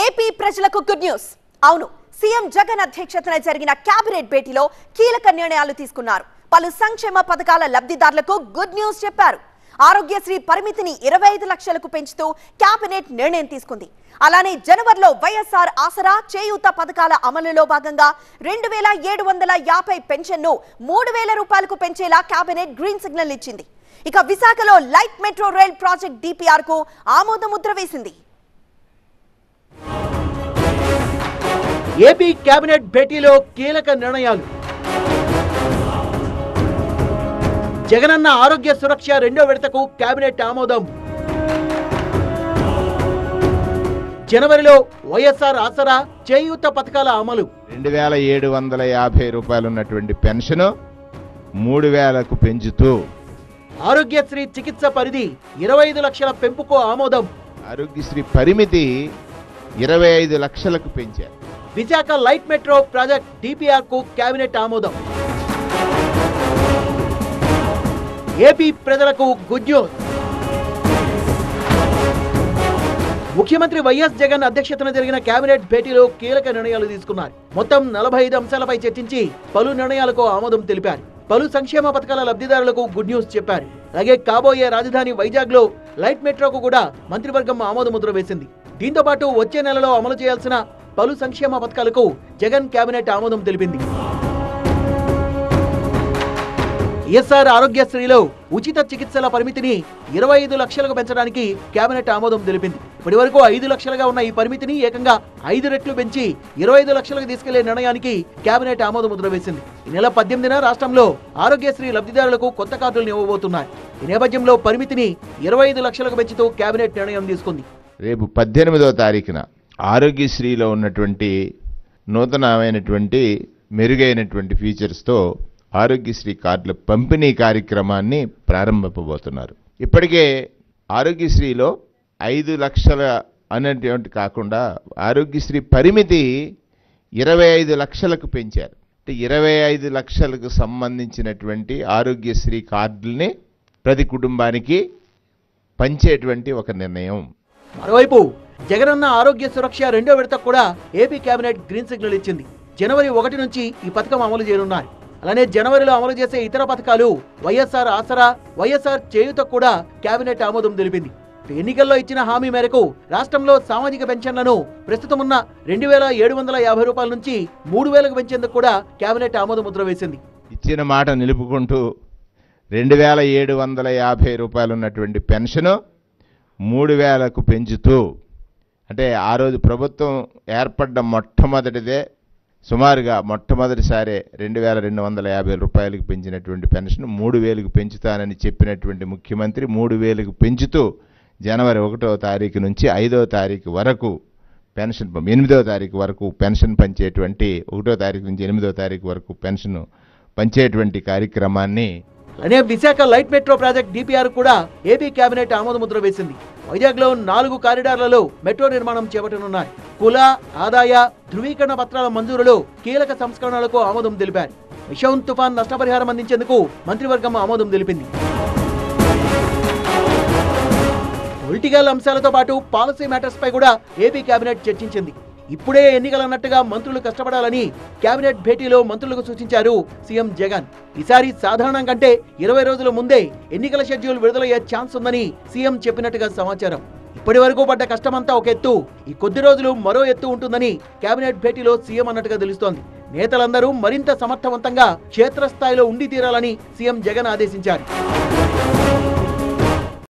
AP ప్రజలకు good news. అవును, CM Jagan అధ్యక్షతన జరిగిన కేబినెట్ భేటీలో కీలక నిర్ణయాలు తీసుకున్నారు. పలు సంక్షేమ పథకాల లబ్ధిదారులకు గుడ్ న్యూస్ చెప్పారు. ఆరోగ్యశ్రీ పరిమితిని 25 లక్షలకు పెంచుతూ కేబినెట్ నిర్ణయం తీసుకుంది. అలానే జనవరిలో వైఎస్ఆర్ ఆసరా చేయూత పథకాల అమలులో భాగంగా 2750 పెన్షన్ను 3000 రూపాయలకు పెంచేలా కేబినెట్ గ్రీన్ సిగ్నల్ ఇచ్చింది. ఇక విశాఖలో light metro rail project DPR కు ఆమోద ముద్ర వేసింది. ఏపీ కేబినెట్ భేటీలో కీలక నిర్ణయాలు. జగనన్న ఆరోగ్య సురక్ష 2వ విడతకు కేబినెట్ ఆమోదం. జనవరిలో వైఎస్ఆర్ ఆసరా చేయూత పథకాల అమలు. 2750 రూపాయలు ఉన్నటువంటి పెన్షన్ 3000కు పెంచుతూ ఆరోగ్యశ్రీ చికిత్స పరిధి 25 లక్షల పెంపుకు ఆమోదం. ఆరోగ్యశ్రీ పరిమితి 25 లక్షలకు పెంచారు. Visakha light metro project DPR కు కేబినెట్ ఆమోదం. ఏపీ ప్రజలకు గుడ్ న్యూస్. ముఖ్యమంత్రి వైఎస్ జగన్ అధ్యక్షతన జరిగిన కేబినెట్ భేటీలో కీలక నిర్ణయాలు తీసుకున్నారు. మొత్తం 45 అంశాలపై చర్చించి పలు నిర్ణయాలకు ఆమోదం తెలిపారు. పలు సంక్షేమ పథకాల లబ్ధిదారులకు గుడ్ న్యూస్ చెప్పారు. అలాగే కాబోయే రాజధాని వైజాగ్ లో లైట్ మెట్రోకు కూడా మంత్రివర్గం ఆమోద ముద్ర వేసింది. దీంతో పాటు వచ్చే నెలలో అమలు చేయాల్సిన పలు సంక్షేమ పథకాలకు జగన్ కేబినెట్ ఆమోదం తెలిపింది. వైఎస్ఆర్ ఆరోగ్యశ్రీలో ఉచిత చికిత్సల పరిమితిని 25 లక్షలకు పెంచడానికి కేబినెట్ ఆమోదం తెలిపింది. ఇప్పటి వరకు 5 లక్షలుగా ఉన్న ఈ పరిమితిని ఏకంగా 5 రెట్లు పెంచి 25 లక్షలకు తీసుకెళ్లే నిర్ణయానికి కేబినెట్ ఆమోద ముద్ర వేసింది. ఈ నెల 18న రాష్ట్రంలో ఆరోగ్యశ్రీ లబ్ధిదారులకు కొత్త కార్డులను ఇవ్వబోతున్నారు. ఈ నేపథ్యంలో పరిమితిని 25 లక్షలకు పెంచుతూ కేబినెట్ నిర్ణయం తీసుకుంది. రేపు 18వ తారీఖున ఆరోగ్యశ్రీలో ఉన్నటువంటి నూతనమైనటువంటి మెరుగైనటువంటి ఫీచర్స్తో ఆరోగ్యశ్రీ కార్డుల పంపిణీ కార్యక్రమాన్ని ప్రారంభింపబోతున్నారు. ఇప్పటికే ఆరోగ్యశ్రీలో 5 లక్షల అనేటువంటి కాకుండా ఆరోగ్యశ్రీ పరిమితి 25 లక్షలకు పెంచారు. 25 లక్షలకు సంబంధించినటువంటి ఆరోగ్యశ్రీ కార్డుల్ని ప్రతి కుటుంబానికి పంచేటువంటి ఒక నిర్ణయం. మరోవైపు జగనన్న ఆరోగ్య సురక్ష 2వ విడతకు కూడా ఏపీ కేబినెట్ గ్రీన్ సిగ్నల్ ఇచ్చింది. జనవరి 1 నుంచి ఈ పథకం అమలు చేయనున్నారు. అలానే జనవరిలో అమలు చేసే ఇతర పథకాలు వైఎస్ఆర్ ఆసరా, వైఎస్ఆర్ చేయూత కూడా కేబినెట్ ఆమోదం తెలిపింది. ఎన్నికల్లో ఇచ్చిన హామీ మేరకు రాష్ట్రంలో సామాజిక పెన్షన్లను ప్రస్తుతం ఉన్న 2750 రూపాయల నుంచి 3000కు పెంచేందుకు కూడా కేబినెట్ ఆమోద ముద్ర వేసింది. ఇచ్చిన మాట నిలుపుకుంటూ 2750 రూపాయలు ఉన్నటువంటి పెన్షన్ 3000కు పెంచుతూ, అంటే ఆ రోజు ప్రభుత్వం ఏర్పడ్డ మొట్టమొదటిదే సుమారుగా మొట్టమొదటిసారే 2250 రూపాయలకు పెంచినటువంటి పెన్షన్ 3000కు పెంచుతానని చెప్పినటువంటి ముఖ్యమంత్రి 3000కు పెంచుతూ జనవరి 1వ తారీఖు నుంచి 5వ తారీఖు వరకు పెన్షన్, 8వ తారీఖు వరకు పెన్షన్ పంచేటువంటి, 1వ తారీఖు నుంచి 8వ తారీఖు వరకు పెన్షన్ పంచేటువంటి కార్యక్రమాన్ని. అలానే Visakha light metro project DPR కూడా ఏపీ కేబినెట్ ఆమోద ముద్ర వేసింది. వైజాగ్ లో 4 కారిడార్లలో మెట్రో నిర్మాణం చేపట్టనున్నారు. కుల, ఆదాయ ధృవీకరణ పత్రాల మంజూరులో కీలక సంస్కరణలకు ఆమోదం తెలిపారు. మిషౌన్ తుఫాన్ నష్టపరిహారం అందించేందుకు మంత్రివర్గం ఆమోదం తెలిపింది. పొలిటికల్ అంశాలతో పాటు పాలసీ మ్యాటర్స్ పై కూడా ఏపీ కేబినెట్ చర్చించింది. ఇప్పుడే ఎన్నికలన్నట్టుగా మంత్రులు కష్టపడాలని కేబినెట్ భేటీలో మంత్రులకు సూచించారు సీఎం జగన్. ఈసారి సాధారణం కంటే 20 రోజుల ముందే ఎన్నికల షెడ్యూల్ విడుదలయ్యే ఛాన్స్ ఉందని సీఎం చెప్పినట్టుగా సమాచారం. ఇప్పటి వరకు పడ్డ కష్టమంతా ఒక ఎత్తు, ఈ కొద్ది రోజులు మరో ఎత్తు ఉంటుందని కేబినెట్ భేటీలో సీఎం అన్నట్టుగా తెలుస్తోంది. నేతలందరూ మరింత సమర్థవంతంగా క్షేత్రస్థాయిలో ఉండి తీరాలని సీఎం జగన్ ఆదేశించారు.